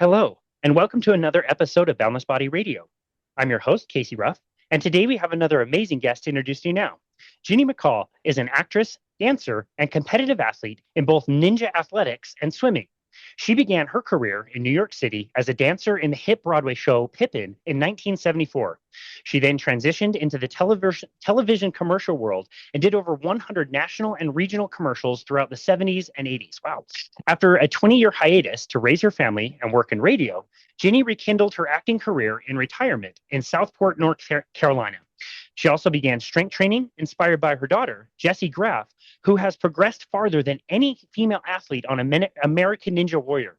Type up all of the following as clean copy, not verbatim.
Hello, and welcome to another episode of Boundless Body Radio. I'm your host, Casey Ruff, and today we have another amazing guest to introduce to you now. Ginny Maccoll is an actress, dancer, and competitive athlete in both ninja athletics and swimming. She began her career in New York City as a dancer in the hit Broadway show Pippin in 1974. She then transitioned into the television commercial world and did over 100 national and regional commercials throughout the 70s and 80s. Wow. After a 20-year hiatus to raise her family and work in radio, Ginny rekindled her acting career in retirement in Southport, North Carolina. She also began strength training inspired by her daughter, Jessie Graff, who has progressed farther than any female athlete on American Ninja Warrior.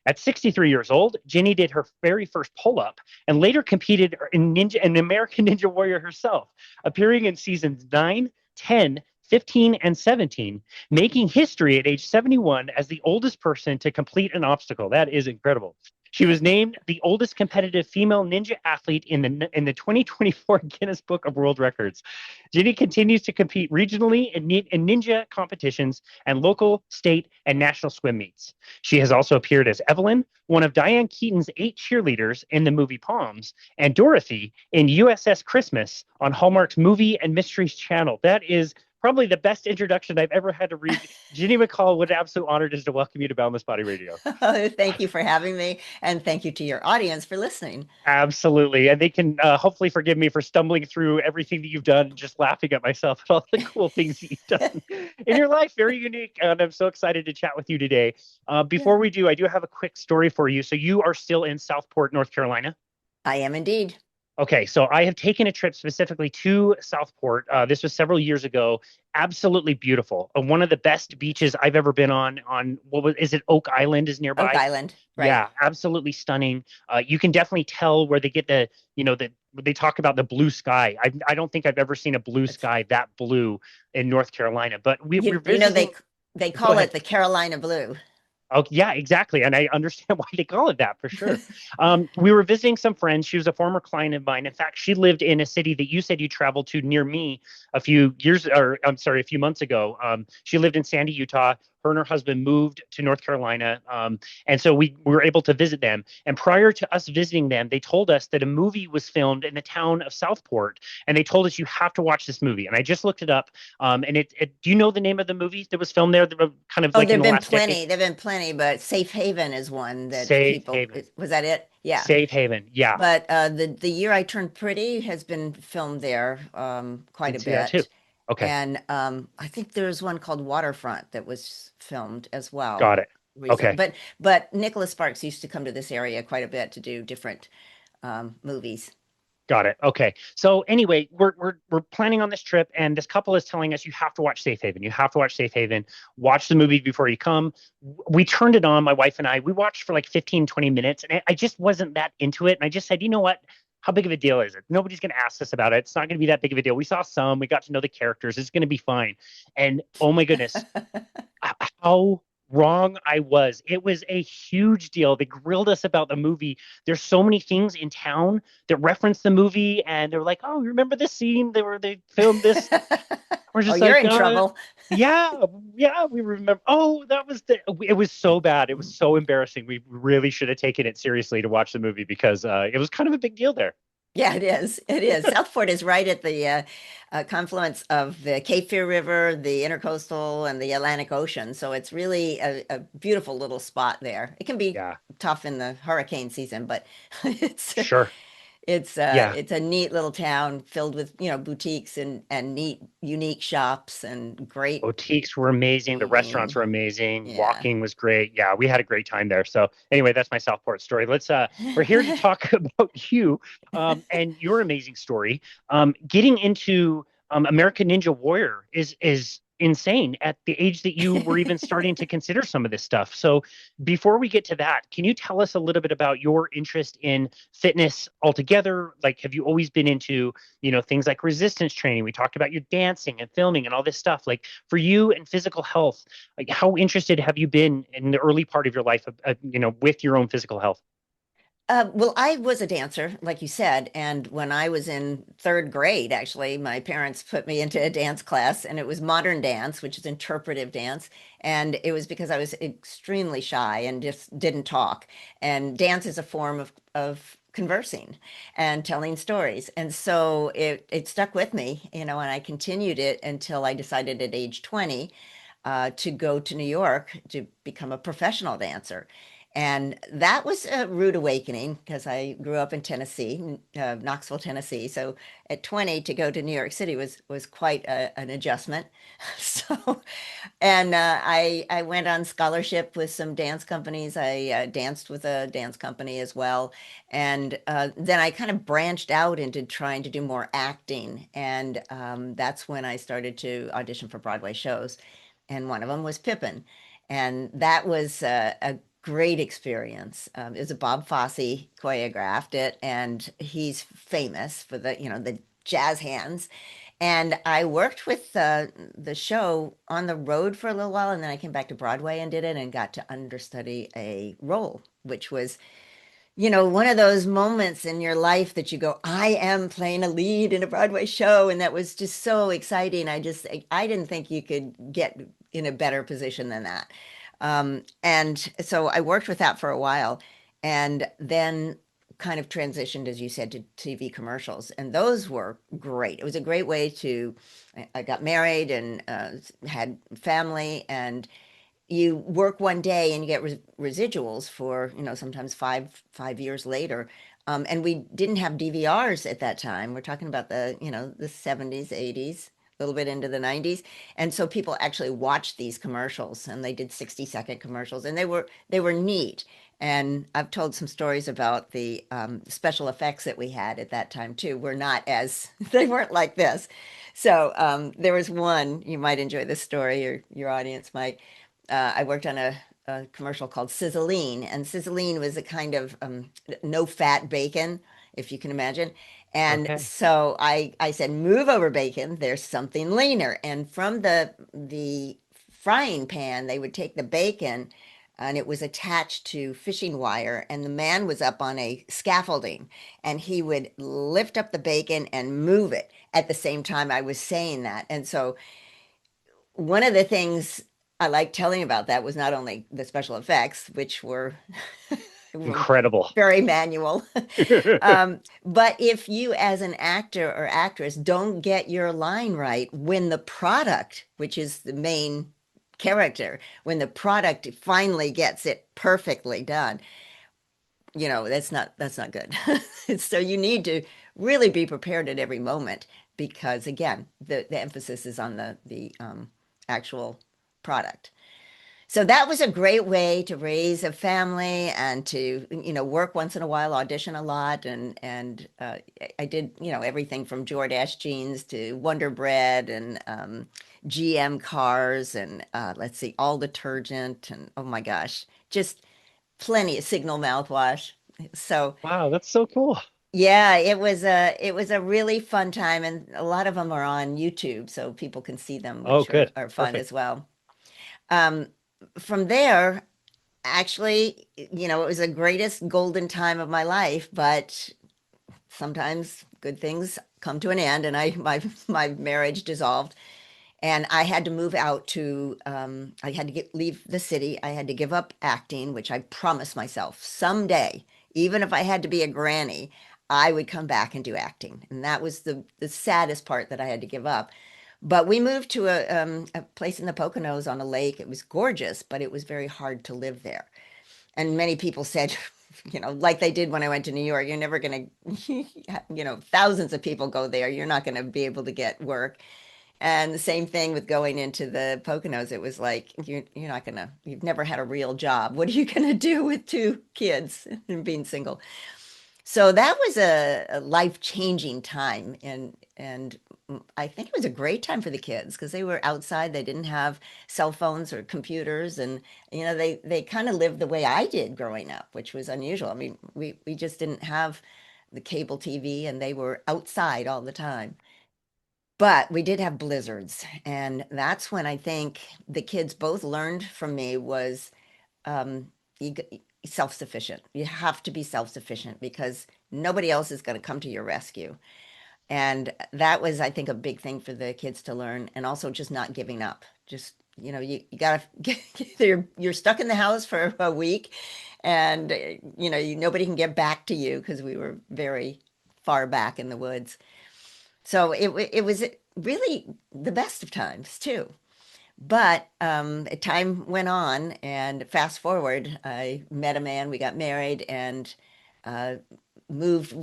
At 63 years old, Ginny did her very first pull-up and later competed in American Ninja Warrior herself, appearing in seasons 9, 10, 15, and 17, making history at age 71 as the oldest person to complete an obstacle. That is incredible. She was named the oldest competitive female ninja athlete in the 2024 Guinness Book of World Records. Ginny continues to compete regionally in ninja competitions and local, state, and national swim meets. She has also appeared as Evelyn, one of Diane Keaton's 8 cheerleaders in the movie Palms, and Dorothy in USS Christmas on Hallmark's Movie and Mysteries channel. That is probably the best introduction I've ever had to read. Ginny Maccoll, what an absolute honor it is to welcome you to Boundless Body Radio. Thank you for having me, and thank you to your audience for listening. Absolutely. And they can hopefully forgive me for stumbling through everything that you've done, just laughing at myself at all the cool things that you've done in your life. Very unique. And I'm so excited to chat with you today. Yeah, Before we do, I do have a quick story for you. So you are still in Southport, North Carolina? I am indeed. Okay, so I have taken a trip specifically to Southport. This was several years ago. Absolutely beautiful. One of the best beaches I've ever been on. On what was is it Oak Island is Oak nearby? Island, right? Yeah, absolutely stunning. You can definitely tell where they get the they talk about the blue sky. I don't think I've ever seen a blue It's sky that blue in North Carolina. But we're you know visiting. they Go call ahead. it the Carolina Blue. Oh, yeah, exactly. And I understand why they call it that for sure. We were visiting some friends. She was a former client of mine. In fact, she lived in a city that you said you traveled to near me a few years, or I'm sorry, a few months ago. She lived in Sandy, Utah. Her and her husband moved to North Carolina. And so we were able to visit them. And prior to us visiting them, they told us that a movie was filmed in the town of Southport. And they told us, you have to watch this movie. And I just looked it up. And do you know the name of the movie that was filmed there? That were kind of Oh, like in there've the been last decade? plenty. There've been plenty, but Safe Haven is one that Safe people Haven. was that it? Yeah. Safe Haven. Yeah, But the year I turned pretty has been filmed there quite did a see that too. bit. Okay, And I think there's one called Waterfront that was filmed as well got it. recently. Okay, But Nicholas Sparks used to come to this area quite a bit to do different movies. got it. Okay. So anyway, we're planning on this trip, and this couple is telling us you have to watch Safe Haven. You have to watch Safe Haven. Watch the movie before you come. We turned it on, my wife and I. We watched for like 15, 20 minutes, and I just wasn't that into it. And I just said, you know what? How big of a deal is it? Nobody's going to ask us about it. It's not going to be that big of a deal. We saw some, we got to know the characters. It's going to be fine. And oh my goodness, how wrong I was. It was a huge deal. They grilled us about the movie. There's so many things in town that reference the movie, and they're like, "Oh, you remember this scene? They filmed this." We're Oh, just you're like, in trouble. yeah, yeah, we remember. Oh, that was the. It was so bad. It was so embarrassing. We really should have taken it seriously to watch the movie because it was kind of a big deal there. Yeah, it is. It is. Southport is right at the confluence of the Cape Fear River, the Intercoastal, and the Atlantic Ocean. So it's really a beautiful little spot there. It can be Yeah, tough in the hurricane season, but it's sure. it's Yeah, it's a neat little town filled with, boutiques and neat, unique shops and great boutiques were amazing. The restaurants eating. were amazing. Yeah. Walking was great. Yeah, we had a great time there. So anyway, that's my Southport story. We're here to talk about you and your amazing story. Getting into American Ninja Warrior is insane at the age that you were even starting to consider some of this stuff. So before we get to that, can you tell us a little bit about your interest in fitness altogether? Like, have you always been into, things like resistance training? We talked about your dancing and filming and all this stuff. Like for you and physical health, like how interested have you been in the early part of your life, with your own physical health? Well, I was a dancer, like you said, and when I was in third grade, actually, my parents put me into a dance class, and it was modern dance, which is interpretive dance. And it was because I was extremely shy and just didn't talk. And dance is a form of conversing and telling stories. And so it stuck with me, and I continued it until I decided at age 20 to go to New York to become a professional dancer. And that was a rude awakening because I grew up in Tennessee, Knoxville, Tennessee. So at 20 to go to New York City was quite an adjustment. So, and I went on scholarship with some dance companies. I danced with a dance company as well. And then I kind of branched out into trying to do more acting. And that's when I started to audition for Broadway shows. And one of them was Pippin. And that was a great experience. It was a Bob Fosse choreographed it, and he's famous for the jazz hands. And I worked with the show on the road for a little while, and then I came back to Broadway and did it and got to understudy a role, which was, one of those moments in your life that you go, I am playing a lead in a Broadway show. And that was just so exciting. I didn't think you could get in a better position than that. And so I worked with that for a while and then kind of transitioned, as you said, to TV commercials. And those were great. It was a great way I got married and had family, and you work one day and you get residuals for, sometimes five years later. And we didn't have DVRs at that time. We're talking about the 70s, 80s, a little bit into the 90s. And so people actually watched these commercials, and they did 60-second commercials, and they were neat. And I've told some stories about the special effects that we had at that time too. We're not as they weren't like this. So there was one, you might enjoy this story, or your audience might. I worked on a commercial called Sizzline, and Sizzline was a kind of no-fat bacon, if you can imagine. And Okay. so I said, move over bacon. There's something leaner. And from the frying pan, they would take the bacon, and it was attached to fishing wire, and the man was up on a scaffolding, and he would lift up the bacon and move it at the same time I was saying that. And so one of the things I like telling about that was not only the special effects, which were Incredible. very manual, but if you, as an actor or actress, don't get your line right when the product, which is the main character, when the product finally gets it perfectly done, that's not good. So you need to really be prepared at every moment because, again, the emphasis is on the actual product. So that was a great way to raise a family and to, work once in a while, audition a lot. And I did, everything from Jordache jeans to Wonder Bread and GM cars and let's see, all detergent and oh my gosh, just plenty of Signal mouthwash. So Wow, that's so cool. yeah, it was a really fun time, and a lot of them are on YouTube, so people can see them, Oh, which are, good. are fun Perfect. as well. Um, from there, actually, it was the greatest golden time of my life, but sometimes good things come to an end, and my marriage dissolved, and I had to move out to I had to leave the city. I had to give up acting, which I promised myself someday, even if I had to be a granny, I would come back and do acting. And that was the saddest part that I had to give up. But we moved to a place in the Poconos on a lake. It was gorgeous, but it was very hard to live there. And many people said, like they did when I went to New York, you're never going to, thousands of people go there. You're not going to be able to get work. And the same thing with going into the Poconos. It was like, you're not gonna, you've never had a real job. What are you gonna do with two kids and being single? So that was a life-changing time. And I think it was a great time for the kids because they were outside. They didn't have cell phones or computers. And, they kind of lived the way I did growing up, which was unusual. I mean, we just didn't have the cable TV, and they were outside all the time. But we did have blizzards, and that's when I think the kids both learned from me was um, you, self-sufficient. You have to be self-sufficient because nobody else is going to come to your rescue. And that was, I think, a big thing for the kids to learn. And also just not giving up. Just, you gotta you're stuck in the house for a week and nobody can get back to you because we were very far back in the woods. So it was really the best of times too. But time went on, and fast forward, I met a man, we got married, and uh, moved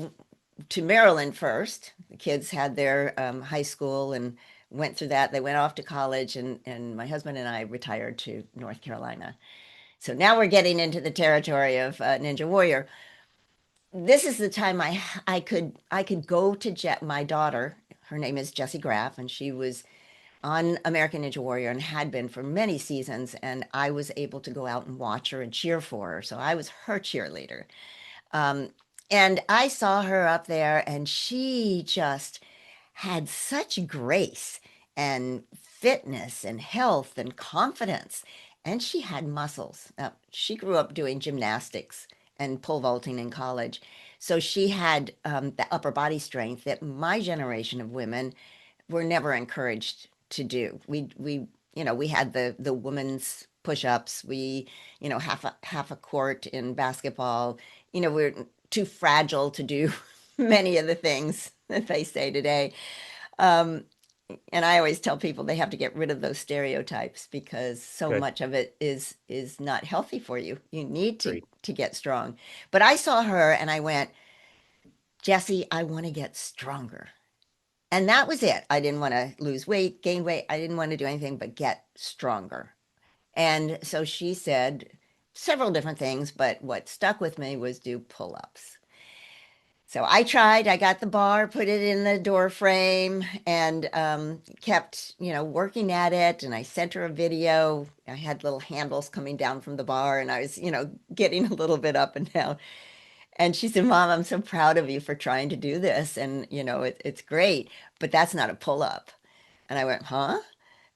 to Maryland first. The kids had their high school and went through that. They went off to college, and my husband and I retired to North Carolina. So now we're getting into the territory of Ninja Warrior. This is the time I could go to my daughter. Her name is Jessie Graff, and she was on American Ninja Warrior and had been for many seasons. And I was able to go out and watch her and cheer for her. So I was her cheerleader. Um, and I saw her up there, and she just had such grace and fitness and health and confidence. And she had muscles. Now, she grew up doing gymnastics and pole vaulting in college. So she had the upper body strength that my generation of women were never encouraged to do. We had the women's push-ups. Half a court in basketball. We're too fragile to do many of the things that they say today. Um, and I always tell people they have to get rid of those stereotypes because so Good. much of it is not healthy for you. You need to Great. to get strong. But I saw her and I went, Jessie, I want to get stronger. And that was it. I didn't want to lose weight, gain weight. I didn't want to do anything but get stronger. And so she said several different things, but what stuck with me was do pull-ups. So I tried, I got the bar, put it in the door frame, and kept, working at it. And I sent her a video. I had little handles coming down from the bar, and I was, getting a little bit up and down. And she said, Mom, I'm so proud of you for trying to do this. And, it's great, but that's not a pull up. And I went, huh?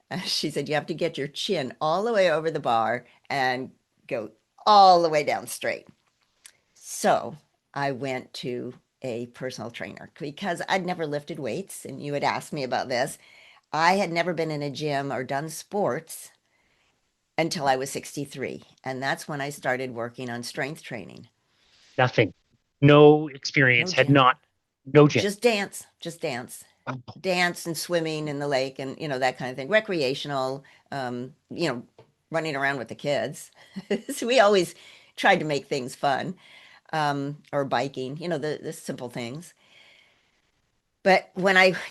And she said, you have to get your chin all the way over the bar and go all the way down straight. So I went to a personal trainer because I'd never lifted weights. And you had asked me about this. I had never been in a gym or done sports until I was 63. And that's when I started working on strength training. Nothing. No No experience. Had gym, not. No gym. just dance, Wow. dance and swimming in the lake and that kind of thing. Recreational, um, you know, running around with the kids. So we always tried to make things fun, or biking, the simple things. But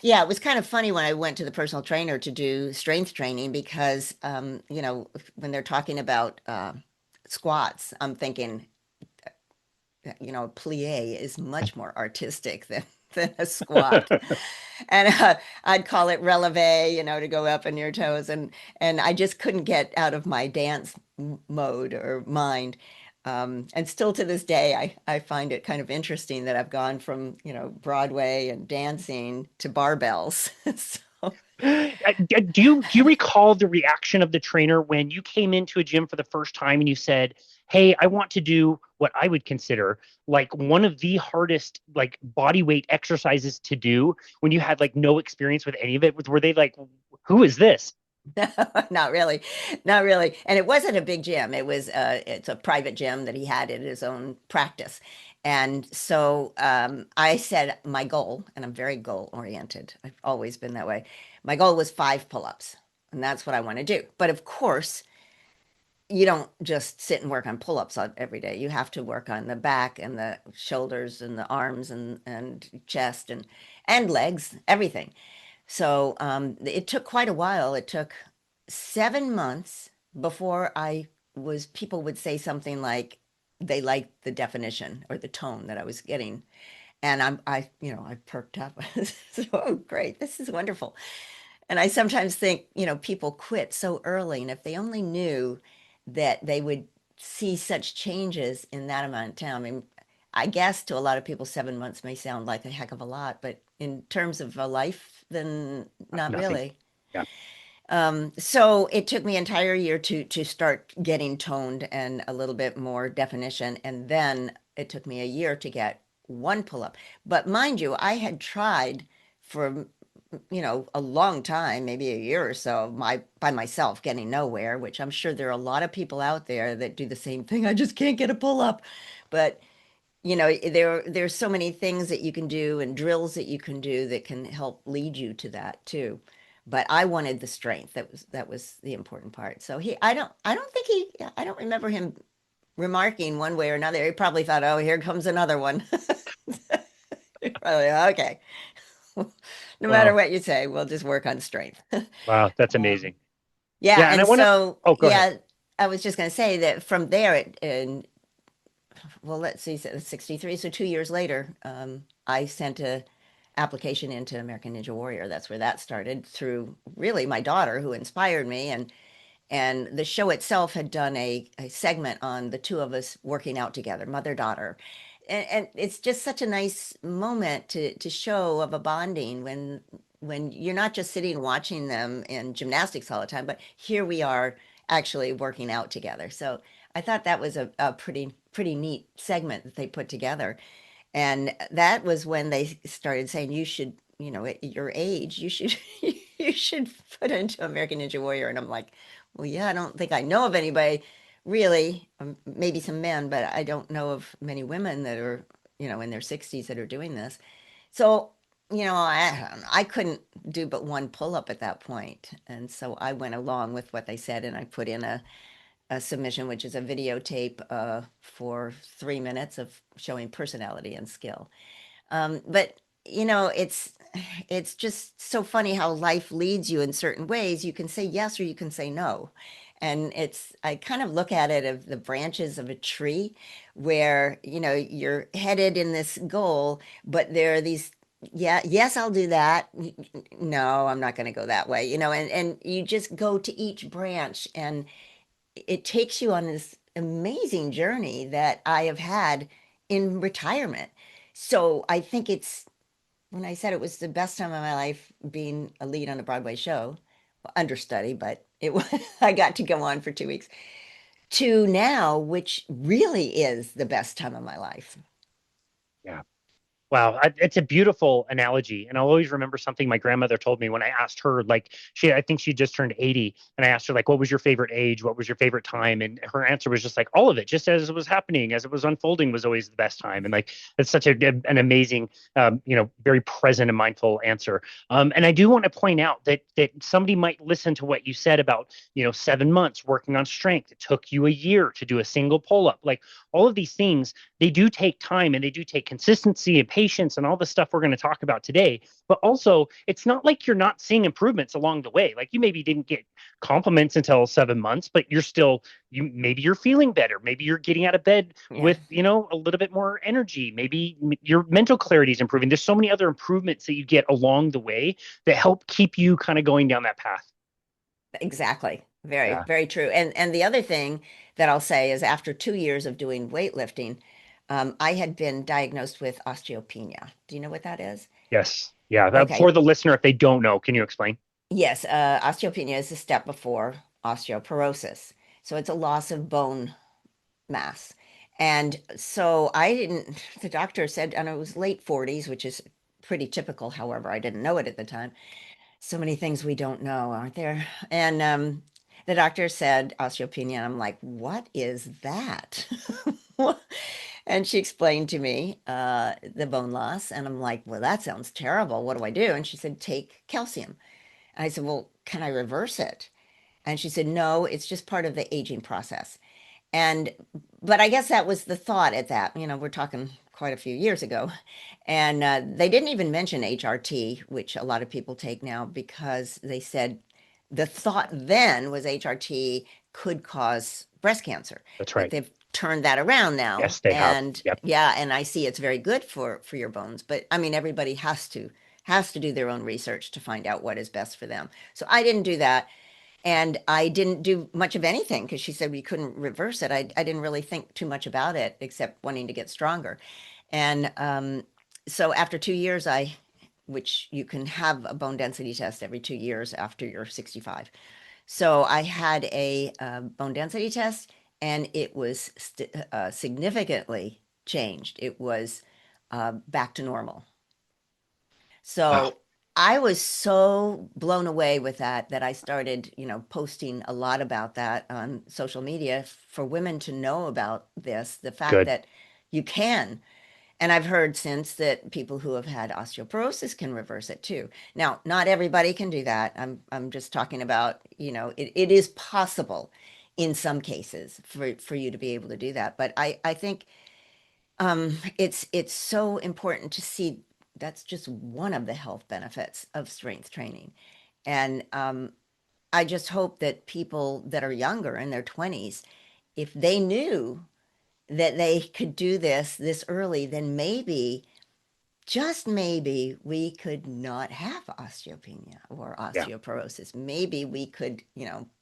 yeah, it was kind of funny when I went to the personal trainer to do strength training because, when they're talking about squats, I'm thinking, plie is much more artistic than a squat. And I'd call it releve, to go up on your toes. And I just couldn't get out of my dance mode or mind. And still to this day, I find it kind of interesting that I've gone from, Broadway and dancing to barbells. So, Do you recall the reaction of the trainer when you came into a gym for the first time and you said, "Hey, I want to do what I would consider like one of the hardest like body weight exercises to do," when you had like no experience with any of it? Were they like, "Who is this?" not really, not really. And it wasn't a big gym. It's a private gym that he had at his own practice. And so I said my goal, and I'm very goal oriented. I've always been that way. My goal was 5 pull-ups, and that's what I want to do. But of course, you don't just sit and work on pull-ups every day. You have to work on the back and the shoulders and the arms and chest and legs, everything. So it took quite a while. It took 7 months before people would say something like they liked the definition or the tone that I was getting. And I perked up. So, oh, great, this is wonderful. And I sometimes think, people quit so early. And if they only knew that they would see such changes in that amount of time. I mean, I guess to a lot of people, 7 months may sound like a heck of a lot, but in terms of a life, then not Nothing. really. Yeah. So it took me an entire year to start getting toned and a little bit more definition, and then it took me a year to get one pull-up. But mind you, I had tried for a long time, maybe a year or so, by myself, getting nowhere, which I'm sure there are a lot of people out there that do the same thing. I just can't get a pull-up. But there's so many things that you can do and drills that you can do that can help lead you to that too. But I wanted the strength. That was the important part. So I don't remember him remarking one way or another. He probably thought, oh, here comes another one. Probably, okay. No matter Wow. what you say, we'll just work on strength. Wow. That's Um, amazing. yeah, Yeah. And I and want to, so oh, go ahead. yeah, I was just going to say that from there, and well, let's see, so 63. So 2 years later, I sent a application into American Ninja Warrior. That's where that started through really my daughter who inspired me. And the show itself had done a segment on the two of us working out together, mother daughter. And it's just such a nice moment to show of a bonding when you're not just sitting watching them in gymnastics all the time, but here we are actually working out together. So I thought that was a pretty neat segment that they put together. And that was when they started saying you should, at your age, you should you should put into American Ninja Warrior. And I'm like, well, yeah, I don't think I know of anybody really, maybe some men, but I don't know of many women that are, in their 60s that are doing this. So, I couldn't do but one pull up at that point. And so I went along with what they said and I put in a submission, which is a videotape for 3 minutes of showing personality and skill. But it's just so funny how life leads you in certain ways. You can say yes or you can say no. And I kind of look at it of the branches of a tree where, you're headed in this goal, but there are these, yeah, yes, I'll do that. No, I'm not going to go that way, and you just go to each branch and it takes you on this amazing journey that I have had in retirement. So I think when I said it was the best time of my life being a lead on a Broadway show, understudy, but it was, I got to go on for 2 weeks to now, which really is the best time of my life. Yeah. Wow, it's a beautiful analogy, and I'll always remember something my grandmother told me when I asked her, like, I think she just turned 80, and I asked her, like, what was your favorite age? What was your favorite time? And her answer was just like, all of it, just as it was happening, as it was unfolding, was always the best time. And like, it's such an amazing, very present and mindful answer. And I do want to point out that somebody might listen to what you said about, 7 months working on strength. It took you a year to do a single pull up. Like all of these things, they do take time and they do take consistency and patience and all the stuff we're going to talk about today. But also, it's not like you're not seeing improvements along the way. Like you maybe didn't get compliments until 7 months, but maybe you're feeling better. Maybe you're getting out of bed Yeah, with, a little bit more energy. Maybe your mental clarity is improving. There's so many other improvements that you get along the way that help keep you kind of going down that path. exactly. Very, Yeah. very true. And the other thing that I'll say is after 2 years of doing weightlifting, I had been diagnosed with osteopenia. Do you know what that is? Yes. Yeah. Okay. For the listener, if they don't know, can you explain? Yes, osteopenia is the step before osteoporosis. So it's a loss of bone mass. And so the doctor said, and it was late 40s, which is pretty typical. However, I didn't know it at the time. So many things we don't know, aren't there? And the doctor said osteopenia. And I'm like, what is that? And she explained to me the bone loss. And I'm like, well, that sounds terrible. What do I do? And she said, take calcium. And I said, well, can I reverse it? And she said, no, it's just part of the aging process. And, but I guess that was the thought at that, we're talking quite a few years ago. And they didn't even mention HRT, which a lot of people take now because they said the thought then was HRT could cause breast cancer, That's but right. they've turned that around now. Yes, they have. And Yep. yeah, and I see it's very good for your bones, but I mean, everybody has to do their own research to find out what is best for them. So I didn't do that. And I didn't do much of anything because she said we couldn't reverse it. I didn't really think too much about it except wanting to get stronger. And so after 2 years, I which you can have a bone density test every 2 years after you're 65. So I had a bone density test, and it was significantly changed. It was back to normal. Wow. So I was so blown away with that that I started, posting a lot about that on social media for women to know about this, the fact Good. that you can. And I've heard since that people who have had osteoporosis can reverse it too. Now, not everybody can do that. I'm just talking about, it is possible in some cases for you to be able to do that. But I think it's so important to see that's just one of the health benefits of strength training. And I just hope that people that are younger in their 20s, if they knew that they could do this early, then maybe, just maybe, we could not have osteopenia or Yeah. osteoporosis. Maybe we could,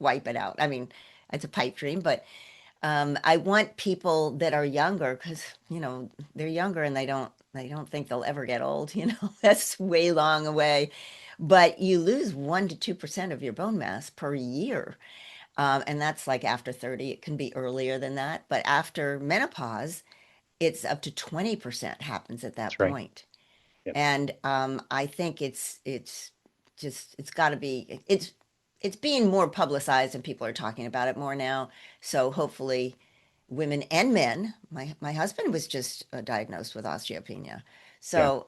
wipe it out. I mean, it's a pipe dream, but I want people that are younger, because they're younger and they don't think they'll ever get old. That's way long away. But you lose 1 to 2% of your bone mass per year, and that's like after 30. It can be earlier than that, but after menopause, it's up to 20% happens at that That's right. point. Yep. And I think it's got to be it's being more publicized, and people are talking about it more now. So hopefully, women and men. My husband was just diagnosed with osteopenia, Yeah. so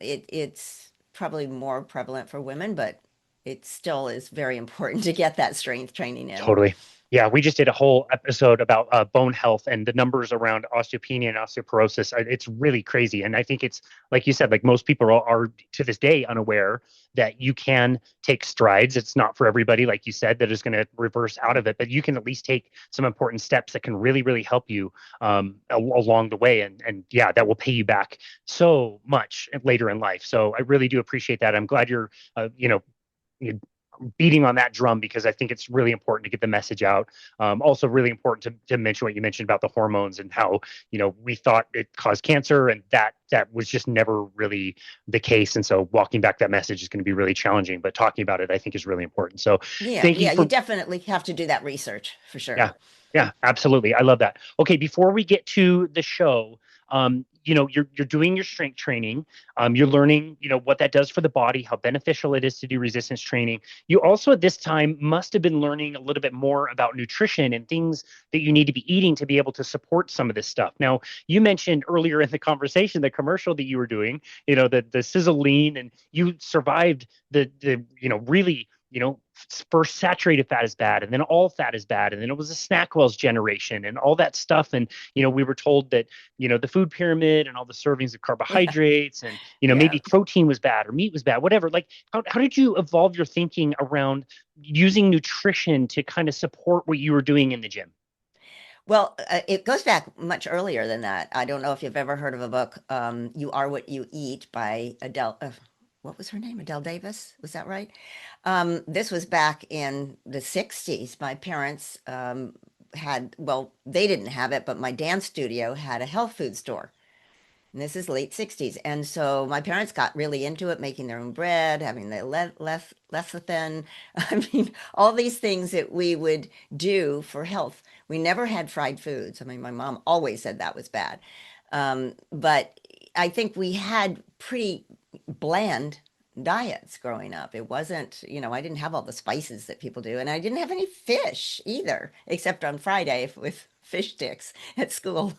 it's probably more prevalent for women, but it still is very important to get that strength training in. Totally. Yeah, we just did a whole episode about bone health and the numbers around osteopenia and osteoporosis. It's really crazy. And I think it's like you said, like most people are to this day unaware that you can take strides. It's not for everybody, like you said, that is going to reverse out of it, but you can at least take some important steps that can really, really help you along the way. And yeah, that will pay you back so much later in life. So I really do appreciate that. I'm glad you're, you beating on that drum because I think it's really important to get the message out. Also, really important to mention what you mentioned about the hormones and how we thought it caused cancer, and that was just never really the case. And so, walking back that message is going to be really challenging. But talking about it, I think, is really important. So, Yeah, thank you yeah, you for definitely have to do that research for sure. yeah, yeah, absolutely. I love that. Okay, before we get to the show, you're doing your strength training. You're learning, what that does for the body, how beneficial it is to do resistance training. You also at this time must have been learning a little bit more about nutrition and things that you need to be eating to be able to support some of this stuff. Now, you mentioned earlier in the conversation the commercial that you were doing, the sizzle lean, and you survived the really first saturated fat is bad, and then all fat is bad, and then it was a SnackWell's generation and all that stuff. And we were told that the food pyramid and all the servings of Yeah, carbohydrates, and yeah. maybe protein was bad or meat was bad, whatever. Like, how did you evolve your thinking around using nutrition to kind of support what you were doing in the gym? Well, it goes back much earlier than that. I don't know if you've ever heard of a book, "You Are What You Eat" by Adele. What was her name? Adele Davis? Was that right? This was back in the 60s. My parents well, they didn't have it, but my dance studio had a health food store. And this is late 60s. And so my parents got really into it, making their own bread, having the lecithin. I mean, all these things that we would do for health. We never had fried foods. I mean, my mom always said that was bad. But I think we had pretty bland diets growing up. It wasn't, I didn't have all the spices that people do. And I didn't have any fish either, except on Friday with fish sticks at school.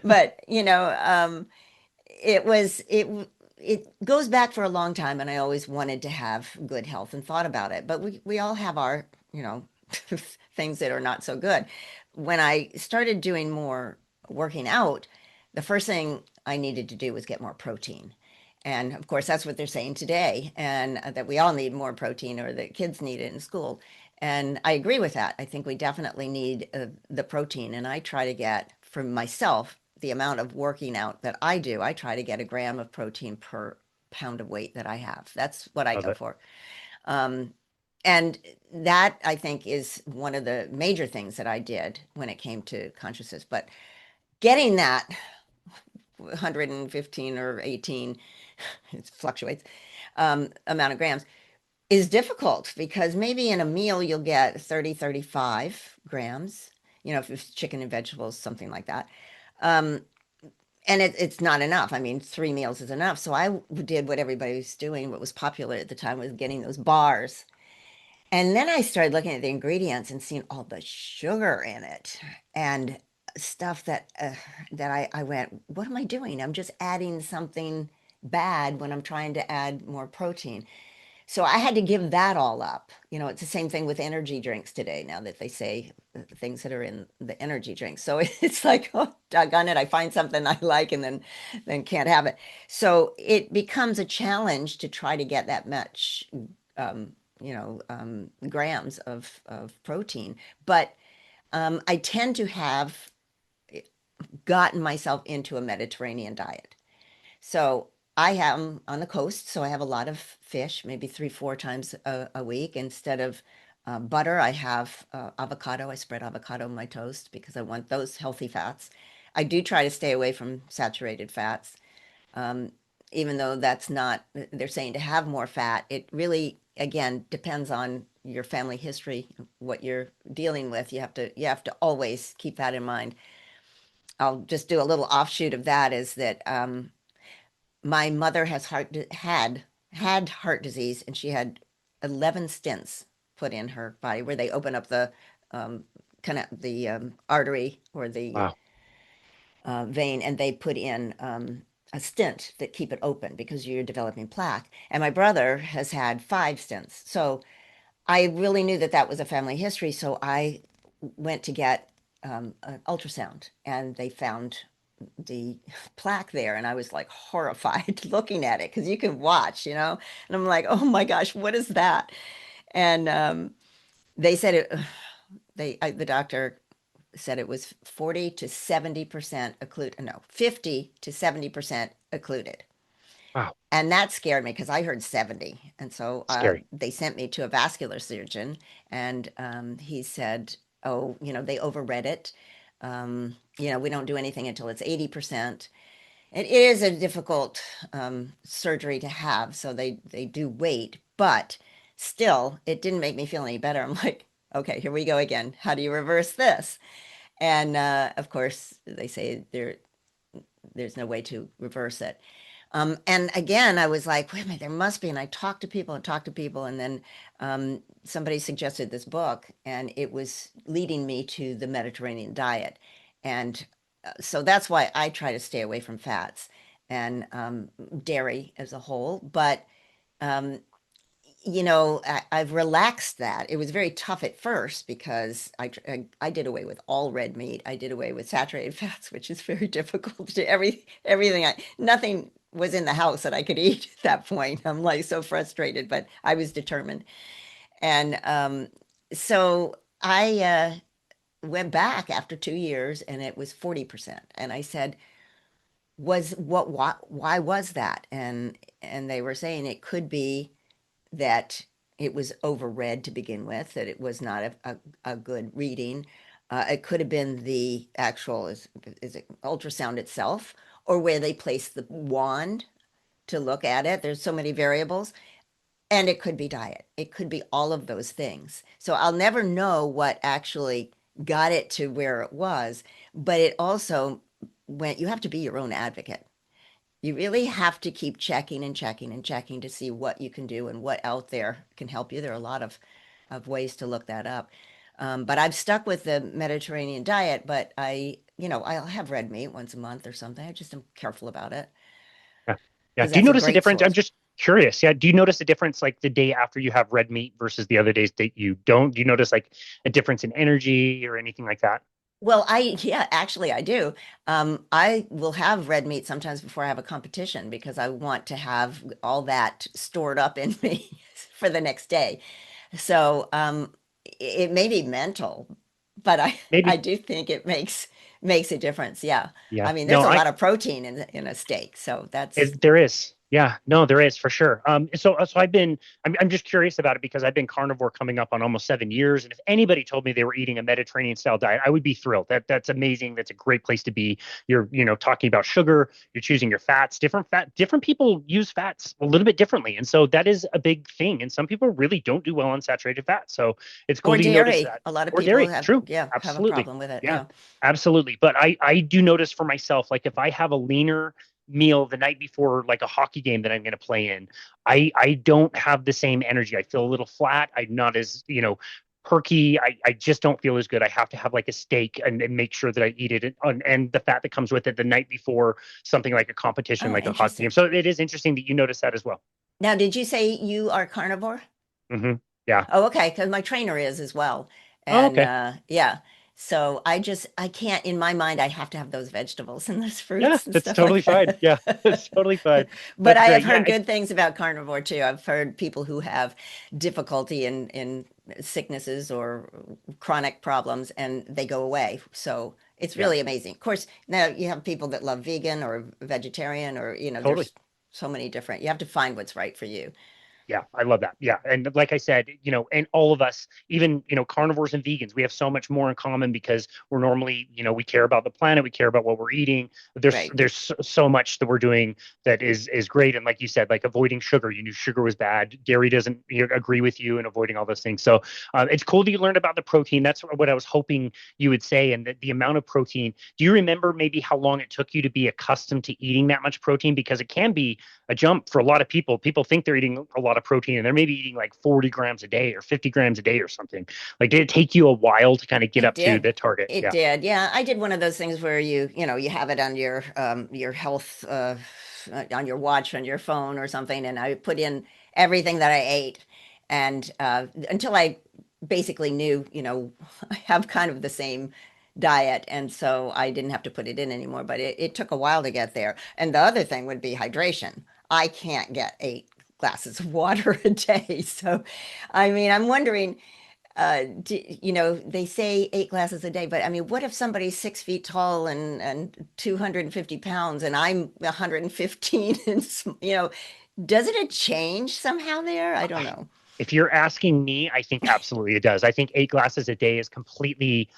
But it goes back for a long time, and I always wanted to have good health and thought about it. But we all have our things that are not so good. When I started doing more working out, the first thing I needed to do was get more protein. And of course, that's what they're saying today, and that we all need more protein, or that kids need it in school. And I agree with that. I think we definitely need the protein. And I try to get, for myself, the amount of working out that I do, I try to get a gram of protein per pound of weight that I have. That's what I Love go it. for. Um, and that, I think, is one of the major things that I did when it came to consciousness. But getting that 115 or 18 it fluctuates, amount of grams, is difficult because maybe in a meal you'll get 30, 35 grams, if it's chicken and vegetables, something like that. Um, and it's not enough. I mean, 3 meals is enough. So I did what everybody was doing. What was popular at the time was getting those bars. And then I started looking at the ingredients and seeing all the sugar in it and stuff that I went, what am I doing? I'm just adding something bad when I'm trying to add more protein. So I had to give that all up. It's the same thing with energy drinks today, now that they say things that are in the energy drinks. So it's like, oh, doggone it, I find something I like and then can't have it. So it becomes a challenge to try to get that much, grams of protein. But I tend to have gotten myself into a Mediterranean diet. So I am on the coast, so I have a lot of fish, maybe 3, 4 times a week. Instead of butter, I have avocado. I spread avocado on my toast because I want those healthy fats. I do try to stay away from saturated fats, um, even though that's not, they're saying to have more fat. It really, again, depends on your family history, what you're dealing with. You have to always keep that in mind. I'll just do a little offshoot of that is that my mother had heart disease, and she had 11 stents put in her body where they open up the um, kind of the artery or the Wow. vein, and they put in a stent that keep it open because you're developing plaque. And my brother has had 5 stents. So I really knew that that was a family history. So I went to get an ultrasound, and they found the plaque there, and I was like horrified looking at it because you can watch. And I'm like, oh my gosh, what is that? And they said the doctor said it was 40 to 70% occluded, no, 50 to 70% occluded. Wow. And that scared me because I heard 70. And so Scary. they sent me to a vascular surgeon, and he said, oh, they overread it. We don't do anything until it's 80%. It is a difficult surgery to have, so they do wait, but still, it didn't make me feel any better. I'm like, okay, here we go again. How do you reverse this? And of course, they say there's no way to reverse it. And again, I was like, wait a minute, there must be. And I talked to people and talked to people, and then somebody suggested this book, and it was leading me to the Mediterranean diet. And so that's why I try to stay away from fats and dairy as a whole. But um, I've relaxed that. It was very tough at first because I did away with all red meat. I did away with saturated fats, which is very difficult to do. Everything nothing was in the house that I could eat at that point. I'm like so frustrated, but I was determined. And so I went back after 2 years, and it was 40%. And I said, why was that? And they were saying it could be that it was overread to begin with, that it was not a good reading. It could have been the actual, is it ultrasound itself, or where they place the wand to look at it. There's so many variables. And it could be diet. It could be all of those things. So I'll never know what actually got it to where it was, but it also went, you have to be your own advocate. You really have to keep checking and checking and checking to see what you can do and what out there can help you. There are a lot of ways to look that up. But I've stuck with the Mediterranean diet, but I'll have red meat once a month or something. I just am careful about it Yeah. Yeah. because Do you that's a notice a great difference? I'm source. just curious. Yeah. Do you notice a difference like the day after you have red meat versus the other days that you don't? Do you notice like a difference in energy or anything like that? Well, yeah, actually, I do. I will have red meat sometimes before I have a competition because I want to have all that stored up in me for the next day. So it may be mental, but I Maybe. do think it makes a difference. Yeah. Yeah. I mean, there's No, a lot of protein in a steak, so that's there is. Yeah, no, there is for sure. So I'm just curious about it because I've been carnivore coming up on almost 7 years. And if anybody told me they were eating a Mediterranean style diet, I would be thrilled. That's amazing. That's a great place to be. You're, talking about sugar, you're choosing your fats, different people use fats a little bit differently. And so that is a big thing. And some people really don't do well on saturated fat. So it's cool Or that you notice dairy. that. A lot of Or people dairy. have, True. yeah, have a Absolutely. problem with it. Yeah, Yeah. absolutely. But I do notice for myself, like if I have a leaner meal the night before like a hockey game that I'm going to play in, I don't have the same energy. I feel a little flat. I'm not as, perky. I just don't feel as good. I have to have like a steak and make sure that I eat it and the fat that comes with it the night before something like a competition, Oh, like a hockey game. interesting. So it is interesting that you notice that as well. Now, did you say you are carnivore? Yeah. Oh, okay, because my trainer is as well. Oh, And okay. yeah. So I can't, in my mind, I have to have those vegetables and those Yeah, fruits and that's stuff like totally fine. that. Yeah, that's totally fine. But That's I have great. Yeah, heard good things about carnivore too. I've heard people who have difficulty in sicknesses or chronic problems and they go away. So it's yeah, really amazing. Of course, now you have people that love vegan or vegetarian or, totally. there's so many different, you have to find what's right for you. Yeah, I love that. Yeah. And like I said, and all of us, even, carnivores and vegans, we have so much more in common because we're normally, we care about the planet, we care about what we're eating. There's Right. there's so much that we're doing that is great. And like you said, like avoiding sugar, you knew sugar was bad. Dairy doesn't agree with you and avoiding all those things. So it's cool that you learned about the protein. That's what I was hoping you would say. And the amount of protein. Do you remember maybe how long it took you to be accustomed to eating that much protein? Because it can be a jump for a lot of people. People think they're eating a lot of protein and they're maybe eating like 40 grams a day or 50 grams a day or something. Like, did it take you a while to kind of get It up to did. the target? It Yeah. did. Yeah, I did one of those things where you have it on your health on your watch on your phone or something, and I put in everything that I ate, and until I basically knew, I have kind of the same diet, and so I didn't have to put it in anymore. But it took a while to get there. And the other thing would be hydration. I can't get 8 glasses of water a day, so I mean, I'm wondering they say 8 glasses a day, but I mean, what if somebody's 6 feet tall and 250 pounds and I'm 115 and, doesn't it change somehow there? I don't know. If you're asking me, I think absolutely it does. I think 8 glasses a day is completely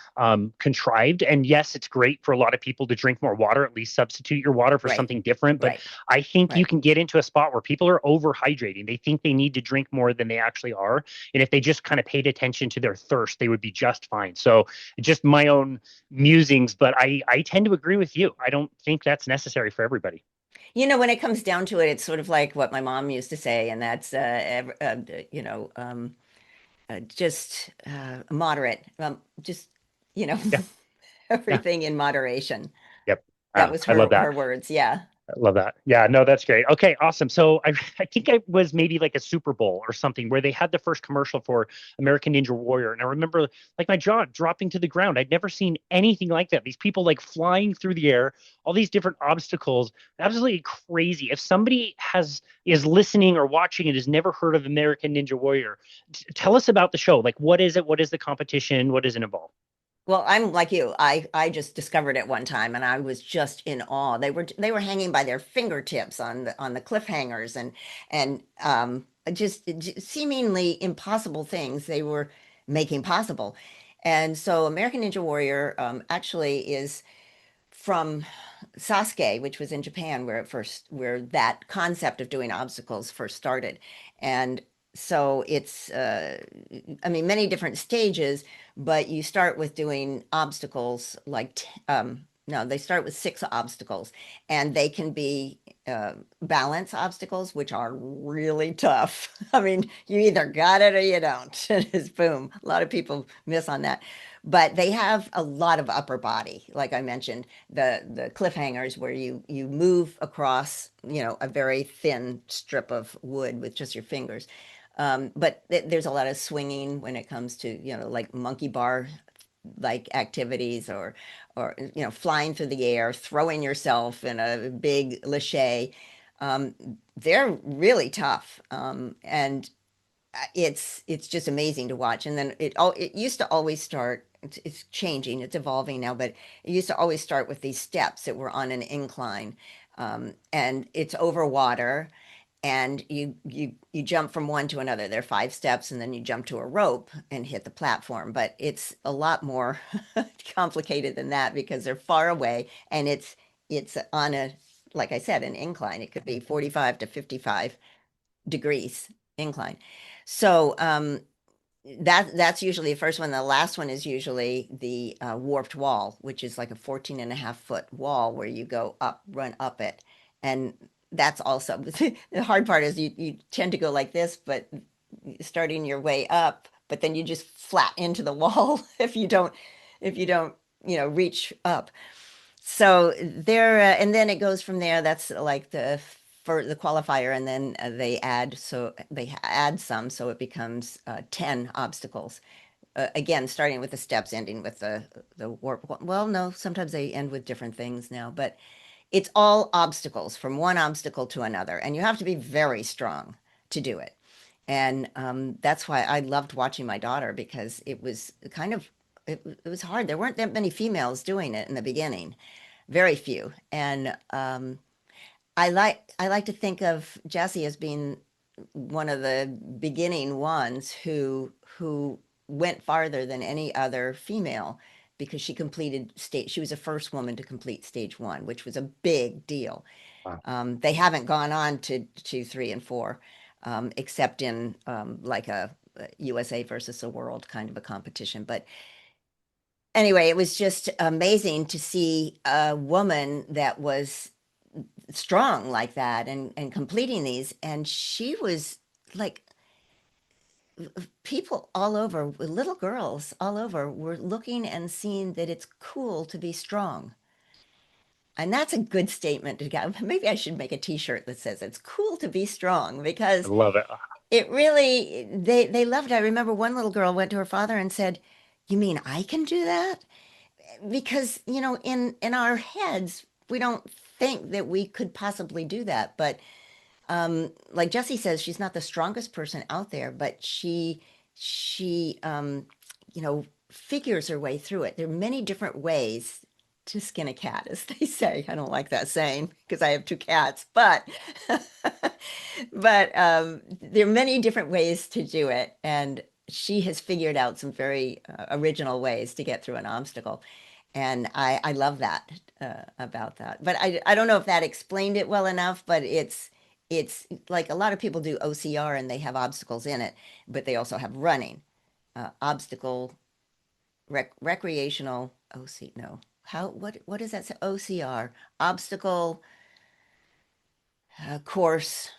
contrived. And yes, it's great for a lot of people to drink more water, at least substitute your water for Right, something different. But right, I think you right. can get into a spot where people are overhydrating. They think they need to drink more than they actually are. And if they just kind of paid attention to their thirst, they would be just fine. So just my own musings, but I tend to agree with you. I don't think that's necessary for everybody. When it comes down to it, it's sort of like what my mom used to say, and that's, just moderate, just, you know, Yeah. Yeah. everything in moderation. Yep. That was I love her that. words. Yeah. I love that. Yeah, no, that's great. Okay, awesome. So I think I was maybe like a Super Bowl or something where they had the first commercial for American Ninja Warrior. And I remember like my jaw dropping to the ground. I'd never seen anything like that. These people like flying through the air, all these different obstacles. Absolutely crazy. If somebody is listening or watching and has never heard of American Ninja Warrior, tell us about the show. Like what is it? What is the competition? What does it involve? Well, I'm like you. I just discovered it one time and I was just in awe. They were hanging by their fingertips on the cliffhangers and just seemingly impossible things they were making possible. And so American Ninja Warrior actually is from Sasuke, which was in Japan, where that concept of doing obstacles first started. And so it's, I mean, many different stages, but you start with doing obstacles no, they start with 6 obstacles, and they can be balance obstacles, which are really tough. I mean, you either got it or you don't. It's boom. A lot of people miss on that, but they have a lot of upper body, like I mentioned, the cliffhangers where you move across, a very thin strip of wood with just your fingers. But there's a lot of swinging when it comes to, like monkey bar like activities or flying through the air, throwing yourself in a big lache. Um, they're really tough. And it's just amazing to watch. And then it used to always start. It's changing. It's evolving now, but it used to always start with these steps that were on an incline, and it's over water. and you jump from one to another. There are 5 steps, and then you jump to a rope and hit the platform. But it's a lot more complicated than that because they're far away, and it's on a, like I said, an incline. It could be 45 to 55 degrees incline. So that's usually the first one. The last one is usually the warped wall, which is like a 14 and a half foot wall where you go up, run up it. And that's also the hard part is you tend to go like this, but starting your way up, but then you just flat into the wall if you don't, reach up. So there, and then it goes from there. That's like for the qualifier, and then they add some, so it becomes 10 obstacles. Again, starting with the steps, ending with the warp. Well, no, sometimes they end with different things now, but it's all obstacles from one obstacle to another, and you have to be very strong to do it. And that's why I loved watching my daughter because it was kind of it was hard. There weren't that many females doing it in the beginning, very few. And I like to think of Jessie as being one of the beginning ones who went farther than any other female because she completed stage. She was the first woman to complete stage one, which was a big deal. Wow. They haven't gone on to 2, 3, and 4, except in like a USA versus the world kind of a competition. But anyway, it was just amazing to see a woman that was strong like that and completing these. And she was like, people all over, little girls all over, were looking and seeing that it's cool to be strong. And that's a good statement to get. Maybe I should make a t-shirt that says it's cool to be strong I because love it. it really, they loved it. I remember one little girl went to her father and said, "You mean I can do that?" Because, in our heads, we don't think that we could possibly do that. But like Jessie says, she's not the strongest person out there, but she figures her way through it. There are many different ways to skin a cat, as they say. I don't like that saying because I have 2 cats, but but there are many different ways to do it, and she has figured out some very original ways to get through an obstacle. And I love that about that. But I don't know if that explained it well enough, but it's like a lot of people do OCR and they have obstacles in it, but they also have running, obstacle, recreational, OC, no. What does that say? OCR, obstacle, course.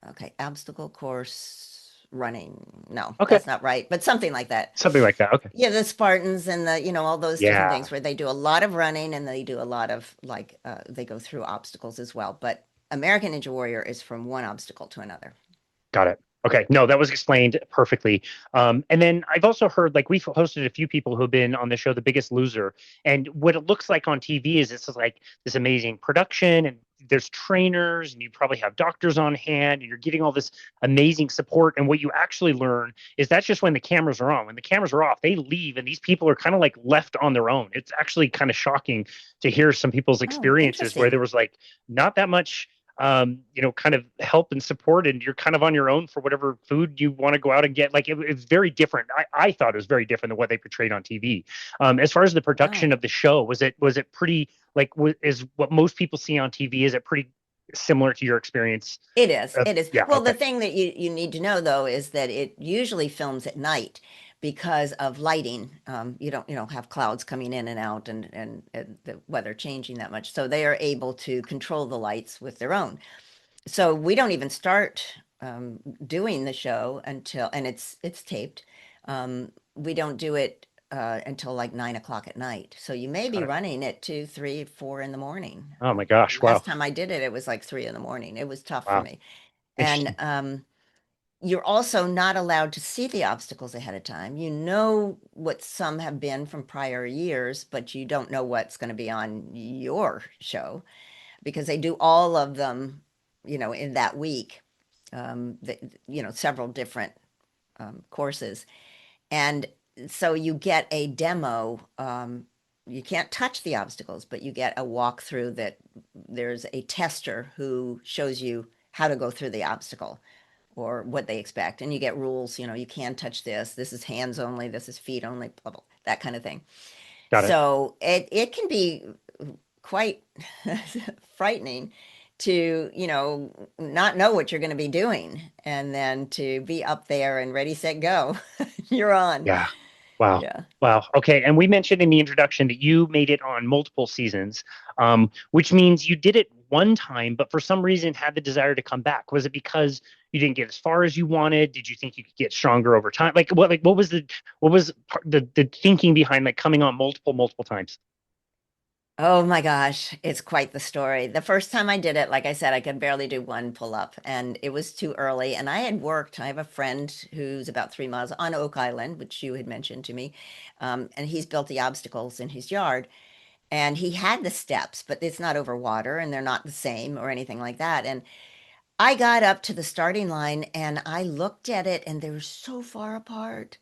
Okay, obstacle course running. No, Okay. that's not right, but something like that. Something like that. Okay. Yeah, the Spartans and all those different Yeah. things where they do a lot of running and they do a lot of like they go through obstacles as well. But American Ninja Warrior is from one obstacle to another. Got it. Okay. No, that was explained perfectly. And then I've also heard, like, we've hosted a few people who've been on the show, The Biggest Loser. And what it looks like on TV is it's like this amazing production, and there's trainers, and you probably have doctors on hand, and you're getting all this amazing support. And what you actually learn is that's just when the cameras are on. When the cameras are off, they leave, and these people are kind of like left on their own. It's actually kind of shocking to hear some people's Oh, experiences where interesting. there was like not that much kind of help and support, and you're kind of on your own for whatever food you want to go out and get. Like it's very different. I thought it was very different than what they portrayed on TV. As far as the Wow. production of the show, was it pretty like is what most people see on TV? Is it pretty similar to your experience? It is. It is. Yeah. Well, the Okay. thing that you need to know though is that it usually films at night because of lighting. You don't have clouds coming in and out and the weather changing that much. So they are able to control the lights with their own. So we don't even start doing the show until, and it's taped. We don't do it until like 9 o'clock at night. So you may be Got it. running at 2, 3, 4 in the morning. Oh my gosh. Wow. Last time I did it, it was like 3 in the morning. It was tough for Wow. me. And Interesting. you're also not allowed to see the obstacles ahead of time. You know what some have been from prior years, but you don't know what's going to be on your show because they do all of them, in that week, several different courses. And so you get a demo. You can't touch the obstacles, but you get a walkthrough that there's a tester who shows you how to go through the obstacle or what they expect. And you get rules, you can't touch this. This is hands only. This is feet only, blah, blah, that kind of thing. Got it. So it can be quite frightening to, not know what you're going to be doing and then to be up there and ready, set, go. You're on. Yeah. Wow. Yeah. Wow. Okay. And we mentioned in the introduction that you made it on multiple seasons, which means you did it one time, but for some reason had the desire to come back. Was it because you didn't get as far as you wanted? Did you think you could get stronger over time? What was the thinking behind like coming on multiple times? Oh my gosh, it's quite the story. The first time I did it, like I said, I could barely do one pull up and it was too early. And I had worked, I have a friend who's about 3 miles on Oak Island, which you had mentioned to me. And he's built the obstacles in his yard and he had the steps, but it's not over water and they're not the same or anything like that. And I got up to the starting line and I looked at it and they were so far apart.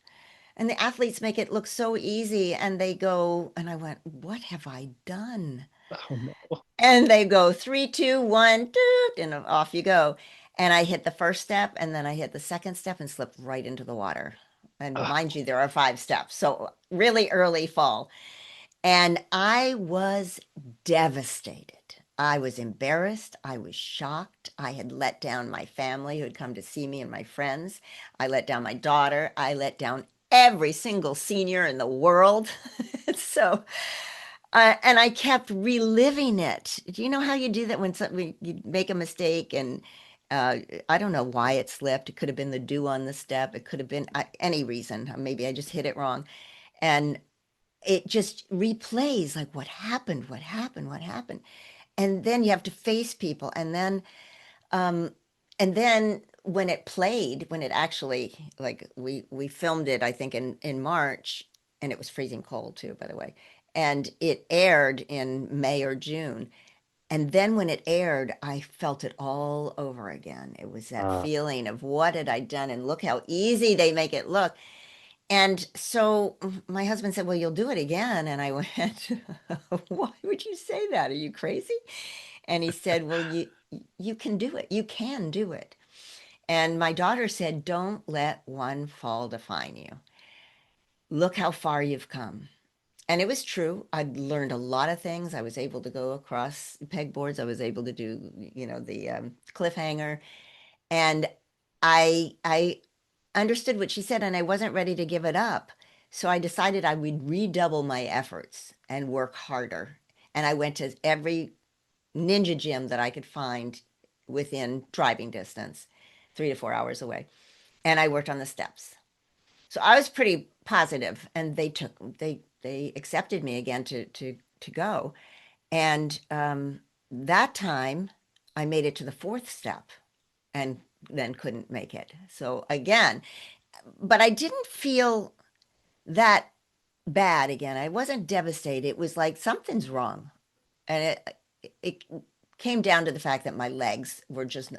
And the athletes make it look so easy and they go, and I went, what have I done? Oh no. And they go three, two, one, doot, and off you go. And I hit the first step and then I hit the second step and slipped right into the water. And Ugh. mind you, there are 5 steps. So really early fall. And I was devastated. I was embarrassed. I was shocked. I had let down my family who had come to see me and my friends. I let down my daughter. I let down every single senior in the world. So, and I kept reliving it. Do you know how you do that when you make a mistake and I don't know why it slipped. It could have been the dew on the step. It could have been any reason. Maybe I just hit it wrong. And it just replays like what happened, what happened, what happened. And then you have to face people. Um, and then when it played, when it actually like we filmed it, I think in March, and it was freezing cold too, by the way. And it aired in May or June. And then when it aired, I felt it all over again. It was that Uh, feeling of what had I done and look how easy they make it look. And so my husband said, "Well, you'll do it again." And I went, "Why would you say that? Are you crazy?" And he said, "Well, you can do it. You can do it." And my daughter said, "Don't let one fall define you. Look how far you've come." And it was true. I'd learned a lot of things. I was able to go across pegboards. I was able to do, the cliffhanger. And I understood what she said, and I wasn't ready to give it up. So I decided I would redouble my efforts and work harder. And I went to every ninja gym that I could find within driving distance, 3 to 4 hours away. And I worked on the steps. So I was pretty positive, and they accepted me again to go. And that time, I made it to the fourth step, and then couldn't make it. So again, but I didn't feel that bad again. I wasn't devastated. It was like something's wrong. And it came down to the fact that my legs were just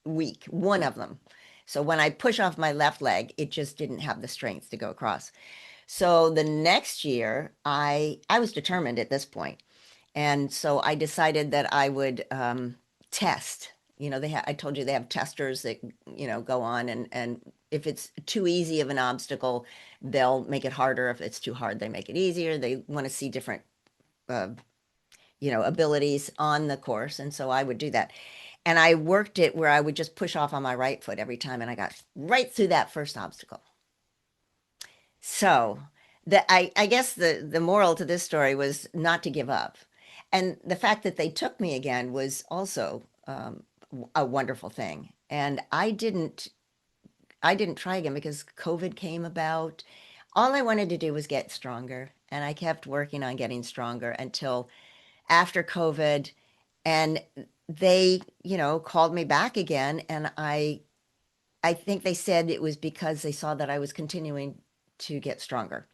weak, one of them. So when I push off my left leg, it just didn't have the strength to go across. So the next year, I was determined at this point. And so I decided that I would test. I told you they have testers that, go on and if it's too easy of an obstacle, they'll make it harder. If it's too hard, they make it easier. They want to see different, uh, abilities on the course. And so I would do that. And I worked it where I would just push off on my right foot every time. And I got right through that first obstacle. So I guess the moral to this story was not to give up. And the fact that they took me again was also a wonderful thing. And I didn't try again because COVID came about. All I wanted to do was get stronger. And I kept working on getting stronger until after COVID. And they, called me back again. And I think they said it was because they saw that I was continuing to get stronger.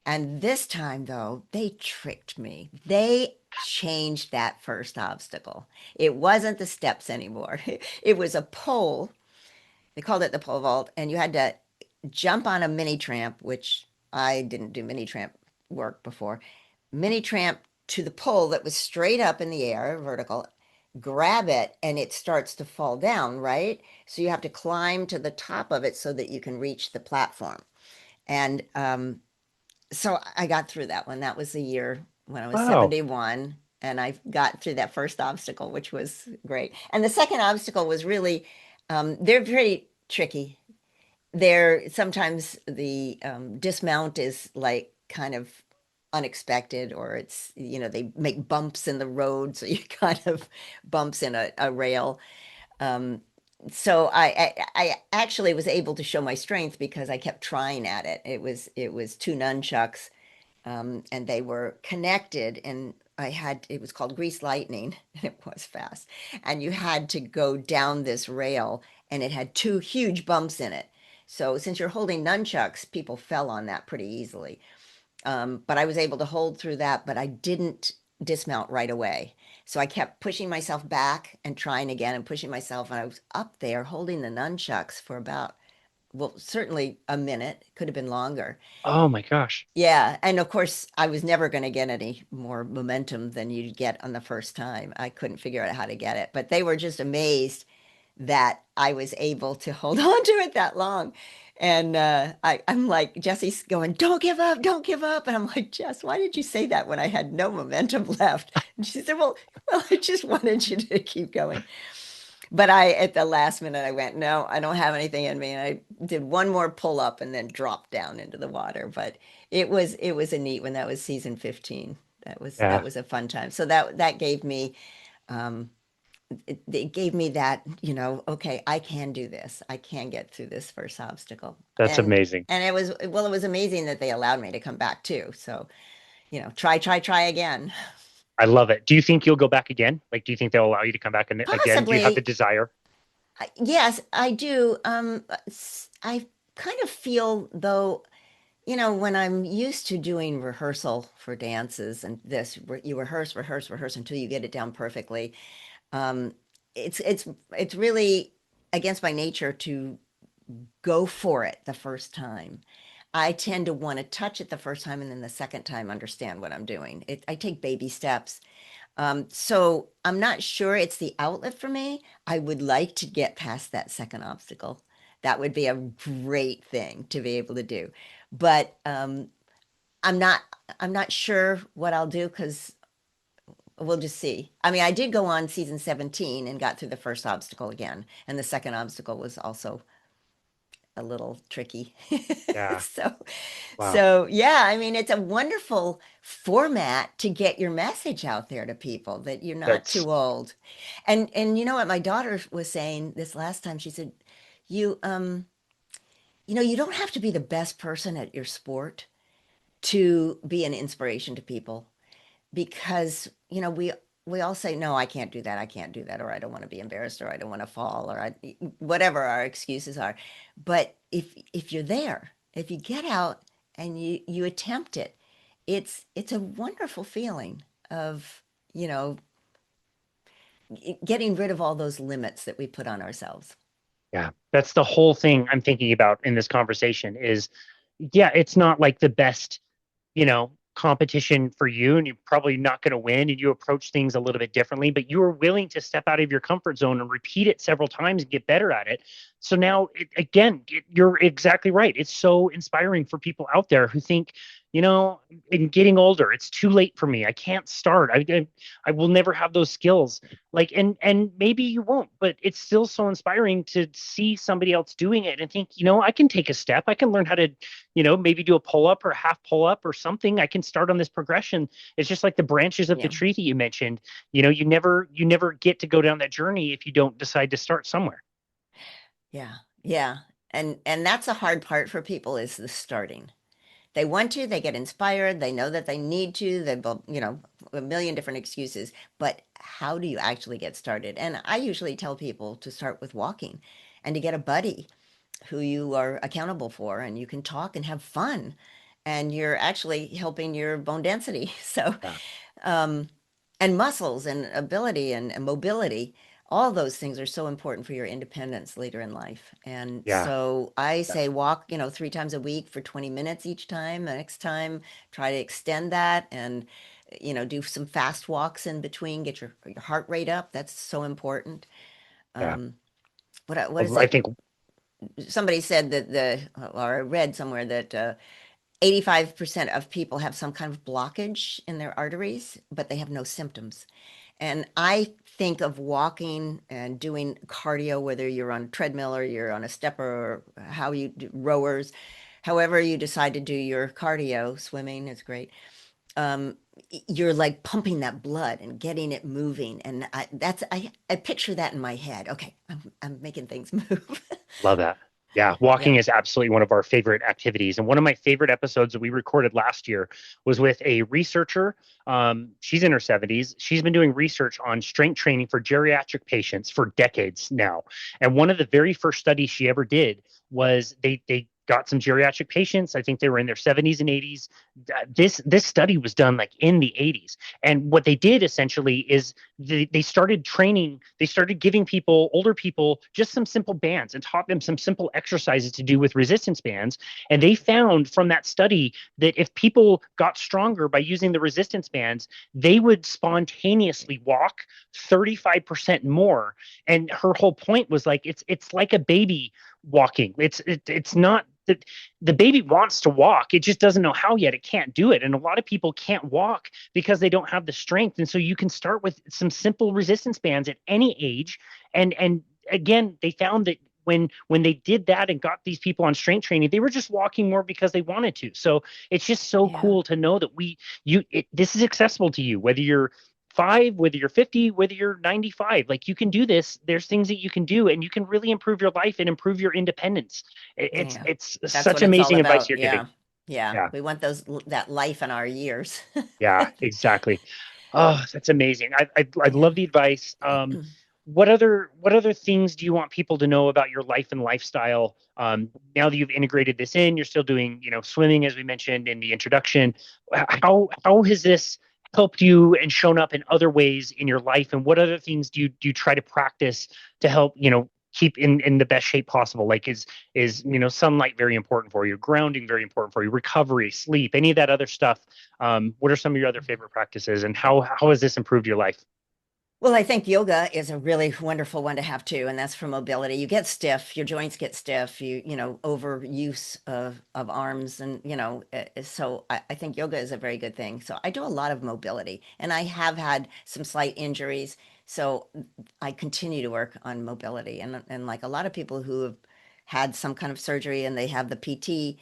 And this time, though, they tricked me. They changed that first obstacle. It wasn't the steps anymore. It was a pole. They called it the pole vault, and you had to jump on a mini tramp, which I didn't do mini tramp work before. Mini tramp to the pole that was straight up in the air, vertical, grab it and it starts to fall down, right? So you have to climb to the top of it so that you can reach the platform. And so I got through that one. That was the year when I was Wow. 71, and I got through that first obstacle, which was great. And the second obstacle was really, they're very tricky. They're sometimes the dismount is like kind of unexpected, or it's, they make bumps in the road. So you kind of bumps in a rail. Um, so I actually was able to show my strength because I kept trying at it. It was two nunchucks, and they were connected, and it was called grease lightning, and it was fast. And you had to go down this rail, and it had two huge bumps in it. So since you're holding nunchucks, people fell on that pretty easily. But I was able to hold through that, but I didn't dismount right away. So I kept pushing myself back and trying again and pushing myself. And I was up there holding the nunchucks for about, well, certainly a minute, could have been longer. Oh my gosh. Yeah, and of course, I was never going to get any more momentum than you'd get on the first time. I couldn't figure out how to get it, but they were just amazed that I was able to hold on to it that long. And I'm like, Jesse's going, don't give up, don't give up. And I'm like, Jess, why did you say that when I had no momentum left? And she said, well, I just wanted you to keep going. But at the last minute, I went, no, I don't have anything in me. And I did one more pull up and then dropped down into the water. But it was a neat one. That was season 15. That Yeah, was a fun time. So that gave me, um, it gave me that, okay, I can do this. I can get through this first obstacle. that's And amazing. it was amazing that they allowed me to come back too. So, try again. I love it. Do you think you'll go back again? Like, do you think they'll allow you to come back again? Do you have the Possibly. desire? Yes, I do. I kind of feel though, when I'm used to doing rehearsal for dances and you rehearse, rehearse, rehearse until you get it down perfectly. Um, it's really against my nature to go for it the first time. I tend to want to touch it the first time and then the second time understand what I'm doing. I take baby steps. So I'm not sure it's the outlet for me. I would like to get past that second obstacle. That would be a great thing to be able to do. But I'm not I'm not sure what I'll do because we'll just see. I mean, I did go on season 17 and got through the first obstacle again, and the second obstacle was also a little tricky. Yeah. so Wow. so yeah, I mean, it's a wonderful format to get your message out there to people that you're not That's too old. And you know what my daughter was saying this last time, she said, you you don't have to be the best person at your sport to be an inspiration to people, because we all say, no, I can't do that, I can't do that, or I don't want to be embarrassed, or I don't want to fall, or whatever our excuses are. But if you're there, if you get out and you attempt it, it's a wonderful feeling of, you know getting rid of all those limits that we put on ourselves. Yeah, that's the whole thing I'm thinking about in this conversation is, yeah, it's not like the best, competition for you, and you're probably not going to win, and you approach things a little bit differently, but you are willing to step out of your comfort zone and repeat it several times and get better at it. So now, you're exactly right. It's so inspiring for people out there who think, in getting older, it's too late for me. I can't start. I will never have those skills. Like, and maybe you won't, but it's still so inspiring to see somebody else doing it and think, I can take a step. I can learn how to, maybe do a pull up or a half pull up or something. I can start on this progression. It's just like the branches of the Yeah, tree that you mentioned. You never get to go down that journey if you don't decide to start somewhere. yeah, yeah. And that's a hard part for people, is the starting. They want to, they get inspired, they know that they need to, a million different excuses, but how do you actually get started? And I usually tell people to start with walking and to get a buddy who you are accountable for, and you can talk and have fun, and you're actually helping your bone density. So, Yeah. um, and muscles and ability and mobility, all those things are so important for your independence later in life. And Yeah. so I Yeah. say walk, 3 times a week for 20 minutes each time. The next time, try to extend that. And do some fast walks in between, get your heart rate up. That's so important. Yeah. Um, what is I it? think Somebody said that or I read somewhere that 85% of people have some kind of blockage in their arteries, but they have no symptoms. And I think of walking and doing cardio, whether you're on a treadmill or you're on a stepper or how you do rowers, however you decide to do your cardio, swimming is great. Um, you're like pumping that blood and getting it moving. And I picture that in my head. Okay, I'm making things move. love that. Yeah, walking Yeah. is absolutely one of our favorite activities. And one of my favorite episodes that we recorded last year was with a researcher. She's in her 70s. She's been doing research on strength training for geriatric patients for decades now. And one of the very first studies she ever did was they got some geriatric patients. I think they were in their 70s and 80s. This study was done like in the 80s. And what they did essentially is they started training, they started giving people, older people, just some simple bands and taught them some simple exercises to do with resistance bands. And they found from that study that if people got stronger by using the resistance bands, they would spontaneously walk 35% more. And her whole point was like, it's like a baby walking. It's not that the baby wants to walk. It just doesn't know how yet. It can't do it. And a lot of people can't walk because they don't have the strength. And so you can start with some simple resistance bands at any age. And again, they found that when they did that and got these people on strength training, they were just walking more because they wanted to. So it's just so Yeah. cool to know that this is accessible to you, whether you're 5, whether you're 50, whether you're 95. Like you can do this. There's things that you can do, and you can really improve your life and improve your independence. It's Yeah. it's That's such what it's all amazing advice about. you're giving. Yeah. Yeah. Yeah, We want that life in our years. yeah, exactly. Oh, that's amazing. I Yeah. love the advice. What other things do you want people to know about your life and lifestyle? Now that you've integrated this in, you're still doing, swimming as we mentioned in the introduction. How has this helped you and shown up in other ways in your life? And what other things do you try to practice to help, keep in the best shape possible? Like is sunlight very important for you? Grounding very important for you? Recovery, sleep, any of that other stuff? What are some of your other favorite practices, and how has this improved your life? Well, I think yoga is a really wonderful one to have too, and that's for mobility. You get stiff, your joints get stiff, overuse of arms, and so I think yoga is a very good thing. So I do a lot of mobility, and I have had some slight injuries, so I continue to work on mobility. And like a lot of people who have had some kind of surgery and they have the PT,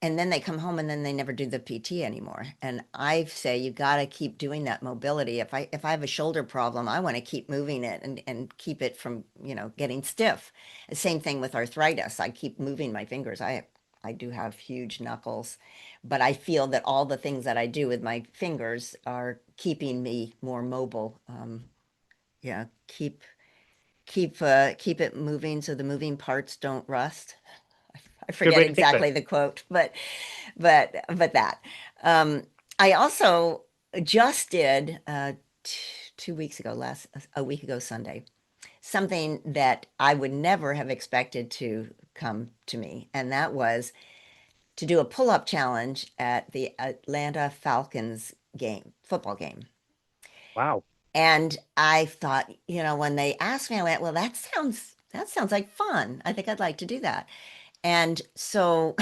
and then they come home and then they never do the PT anymore. And I say you got to keep doing that mobility. If I have a shoulder problem, I want to keep moving it and keep it from, getting stiff. The same thing with arthritis. I keep moving my fingers. I do have huge knuckles, but I feel that all the things that I do with my fingers are keeping me more mobile. Yeah, keep it moving so the moving parts don't rust. I Good forget way to think about it. exactly the quote, but that. Um, I also just did 2 weeks ago, last a week ago Sunday, something that I would never have expected to come to me, and that was to do a pull-up challenge at the Atlanta Falcons game, football game. Wow. And I thought, when they asked me, I went, well, that sounds like fun. I think I'd like to do that. And so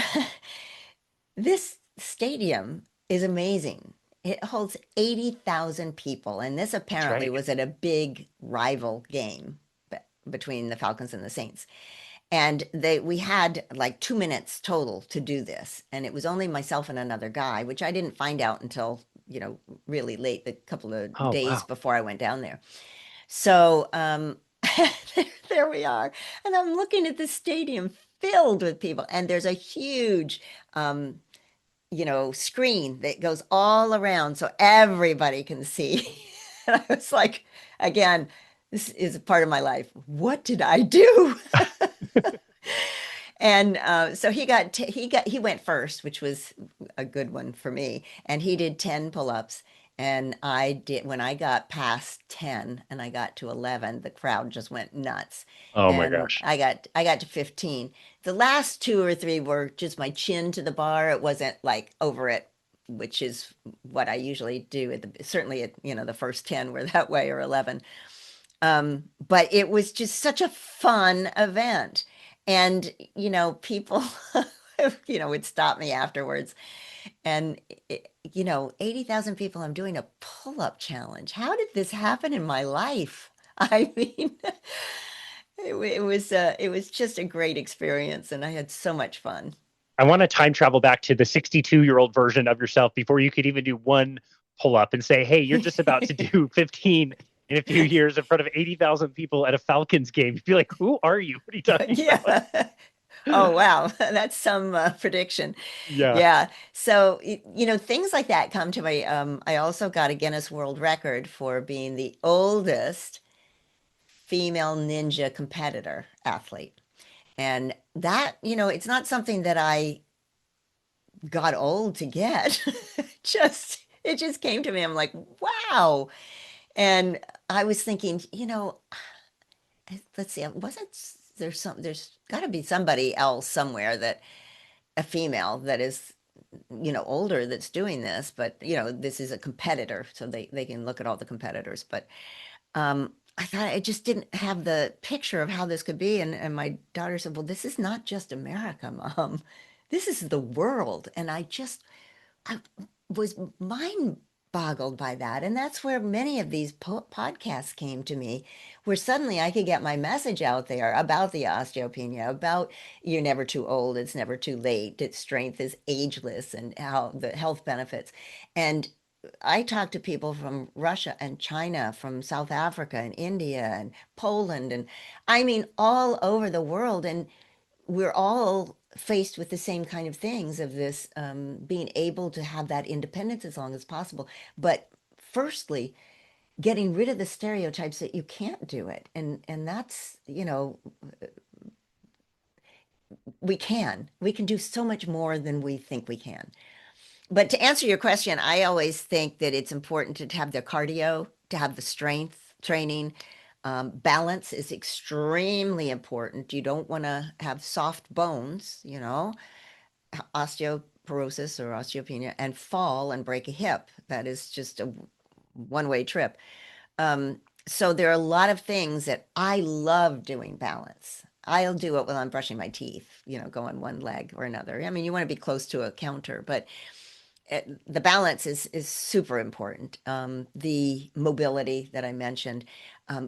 this stadium is amazing. It holds 80,000 people, and this That's apparently right. was at a big rival game between the Falcons and the Saints. And we had like 2 minutes total to do this, and it was only myself and another guy, which I didn't find out until, really late, a couple of Oh, days wow. before I went down there. So there we are, and I'm looking at this stadium filled with people, and there's a huge um, screen that goes all around so everybody can see. And I was like, again, this is a part of my life. What did I do? And so he went first, which was a good one for me. And he did 10 pull-ups. And I did, when I got past 10 and I got to 11, the crowd just went nuts. Oh my And gosh. I got to 15. The last two or three were just my chin to the bar. It wasn't like over it, which is what I usually do certainly at, the first 10 were that way, or 11. But it was just such a fun event. And, people, would stop me afterwards. And, 80,000 people, I'm doing a pull-up challenge. How did this happen in my life? I mean, it was just a great experience, and I had so much fun. I want to time travel back to the 62-year-old version of yourself before you could even do one pull up and say, hey, you're just about to do 15 in a few years in front of 80,000 people at a Falcons game. You'd be like, who are you? What are you talking about? Yeah. Oh, wow. That's some prediction. Yeah. Yeah. So, things like that come to me. I also got a Guinness World Record for being the oldest female ninja competitor athlete. And that, it's not something that I got old to get. It just came to me. I'm like, wow. And I was thinking, let's see, wasn't there's got to be somebody else somewhere, that a female that is, older, that's doing this, but this is a competitor, so they can look at all the competitors. But I thought I just didn't have the picture of how this could be. And my daughter said, well, this is not just America, Mom. This is the world. And I was mind boggled by that. And that's where many of these podcasts came to me, where suddenly I could get my message out there about the osteopenia, about you're never too old, it's never too late, its strength is ageless, and how the health benefits. And I talked to people from Russia and China, from South Africa and India and Poland, and I mean, all over the world. And we're all faced with the same kind of things, of this being able to have that independence as long as possible. But firstly, getting rid of the stereotypes that you can't do it. And that's, we can do so much more than we think we can. But to answer your question, I always think that it's important to have the cardio, to have the strength training. Balance is extremely important. You don't want to have soft bones, osteoporosis or osteopenia, and fall and break a hip. That is just a one-way trip. So there are a lot of things that I love doing balance. I'll do it while I'm brushing my teeth, go on one leg or another. I mean, you want to be close to a counter, but the balance is super important. The mobility that I mentioned,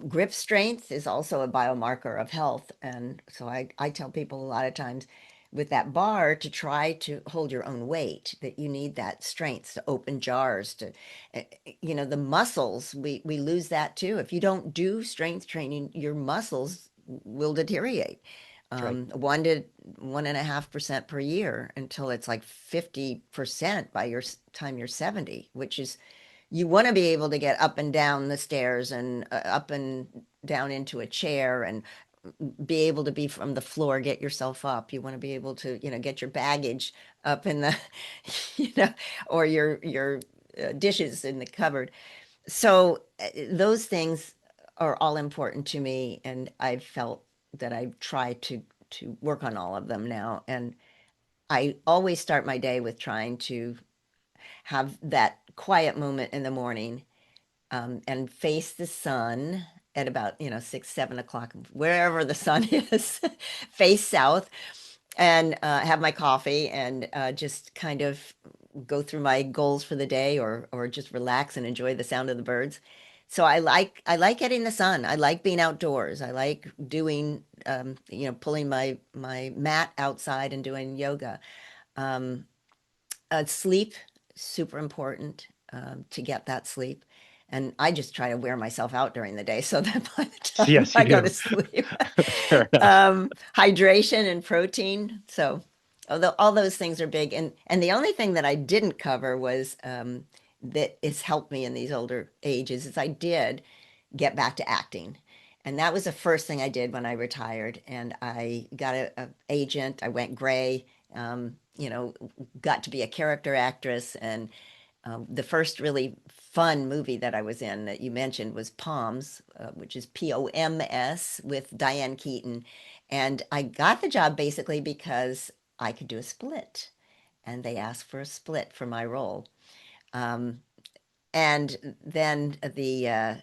grip strength is also a biomarker of health. And so I tell people a lot of times with that bar to try to hold your own weight, that you need that strength to open jars, to, the muscles, we lose that too. If you don't do strength training, your muscles will deteriorate. That's right. 1 to 1.5% per year, until it's like 50% by your time you're 70, which is, you want to be able to get up and down the stairs, and up and down into a chair, and be able to be from the floor, get yourself up. You want to be able to, get your baggage up in the, or your dishes in the cupboard. So those things are all important to me, and I've felt that I try to work on all of them now. And I always start my day with trying to have that quiet moment in the morning, and face the sun at about 6, 7 o'clock, wherever the sun is, face south, and have my coffee, and just kind of go through my goals for the day, or just relax and enjoy the sound of the birds. So I like getting the sun. I like being outdoors. I like doing pulling my mat outside and doing yoga. Um, Sleep, super important, to get that sleep. And I just try to wear myself out during the day, so that by the time Yes, you I go to do. sleep, Fair enough. hydration and protein. So although all those things are big, and the only thing that I didn't cover was, that has helped me in these older ages, is I did get back to acting. And that was the first thing I did when I retired. And I got a agent. I went gray, got to be a character actress. And the first really fun movie that I was in that you mentioned was Poms, which is Poms, with Diane Keaton. And I got the job basically because I could do a split. And they asked for a split for my role. Um, and then the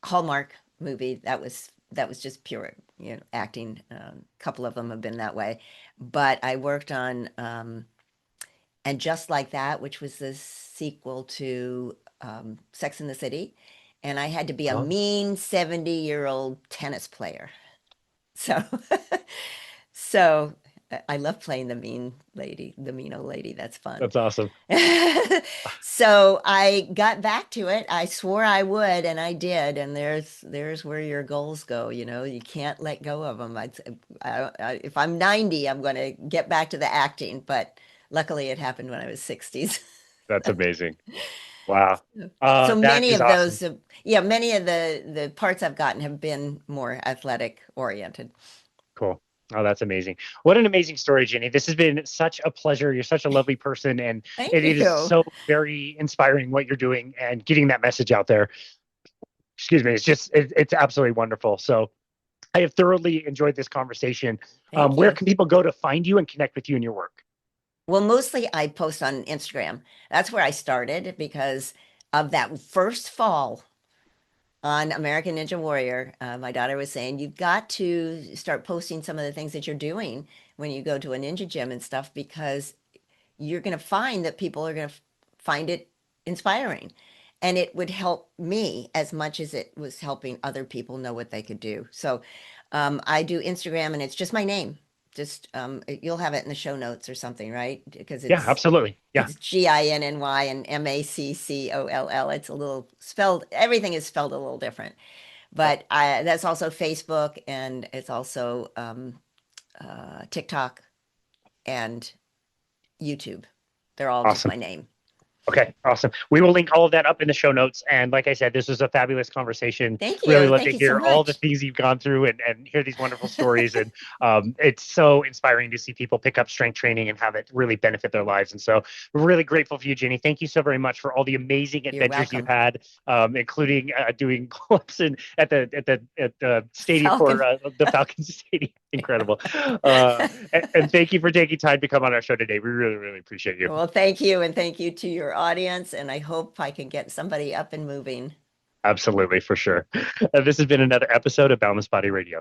Hallmark movie that was just pure, acting. A couple of them have been that way, but I worked on and Just Like That, which was the sequel to Sex in the City, and I had to be a Oh, mean 70-year-old tennis player. So, so I love playing the mean lady, the mean old lady. That's fun. that's awesome. So I got back to it. I swore I would, and I did. And there's where your goals go. You can't let go of them. If I'm 90, I'm going to get back to the acting. But luckily, it happened when I was 60s. That's amazing. Wow. So That many is of awesome. those, yeah, many of the parts I've gotten have been more athletic oriented. Cool. Oh, that's amazing. What an amazing story, Jenny. This has been such a pleasure. You're such a lovely person, and Thank it is you. so very inspiring what you're doing and getting that message out there. Excuse me. It's absolutely wonderful. So I have thoroughly enjoyed this conversation. Thank Where you. can people go to find you and connect with you and your work? Well, mostly I post on Instagram. That's where I started because of that first fall on American Ninja Warrior. My daughter was saying, you've got to start posting some of the things that you're doing when you go to a ninja gym and stuff because you're going to find that people are going to find it inspiring. And it would help me as much as it was helping other people know what they could do. So I do Instagram and it's just my name. Just you'll have it in the show notes or something, right? Because Yeah, absolutely. Yeah. it's Ginny and Maccoll. It's a little spelled, everything is spelled a little different. But that's also Facebook and it's also TikTok and YouTube. They're all just Awesome. my name. Okay, awesome. We will link all of that up in the show notes. And like I said, this was a fabulous conversation. Thank Really you. love to Thank you so hear all the much. things you've gone through and hear these wonderful stories. And it's so inspiring to see people pick up strength training and have it really benefit their lives. And so we're really grateful for you, Jenny. Thank you so very much for all the amazing You're adventures you've welcome. had, including doing pull-ups at the stadium for Falcon. the Falcons Stadium. Incredible. And thank you for taking time to come on our show today. We really, really appreciate you. Well, thank you. And thank you to your audience. And I hope I can get somebody up and moving. Absolutely, for sure. This has been another episode of Boundless Body Radio.